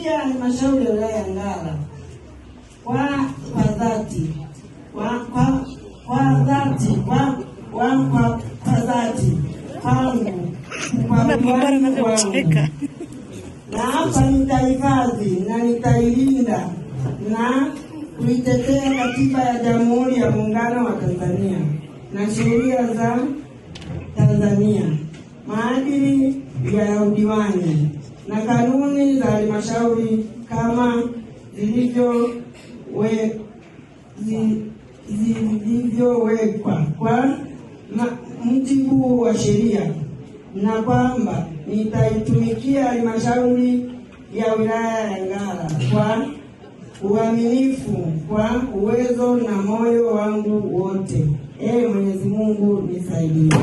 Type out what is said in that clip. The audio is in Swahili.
nitaitumikia halmashauri ya wilaya ya Ngara kwa dhati na hapa nitahifadhi na nitailinda na kuitetea katiba ya Jamhuri ya Muungano wa Tanzania na sheria za Tanzania, maadili ya udiwani na kanuni za halmashauri kama zilivyowekwa kwa mujibu wa sheria, na kwamba nitaitumikia halmashauri ya wilaya ya Ngara kwa uaminifu, kwa uwezo na moyo wangu wote. Mwenyezi Mungu nisaidie.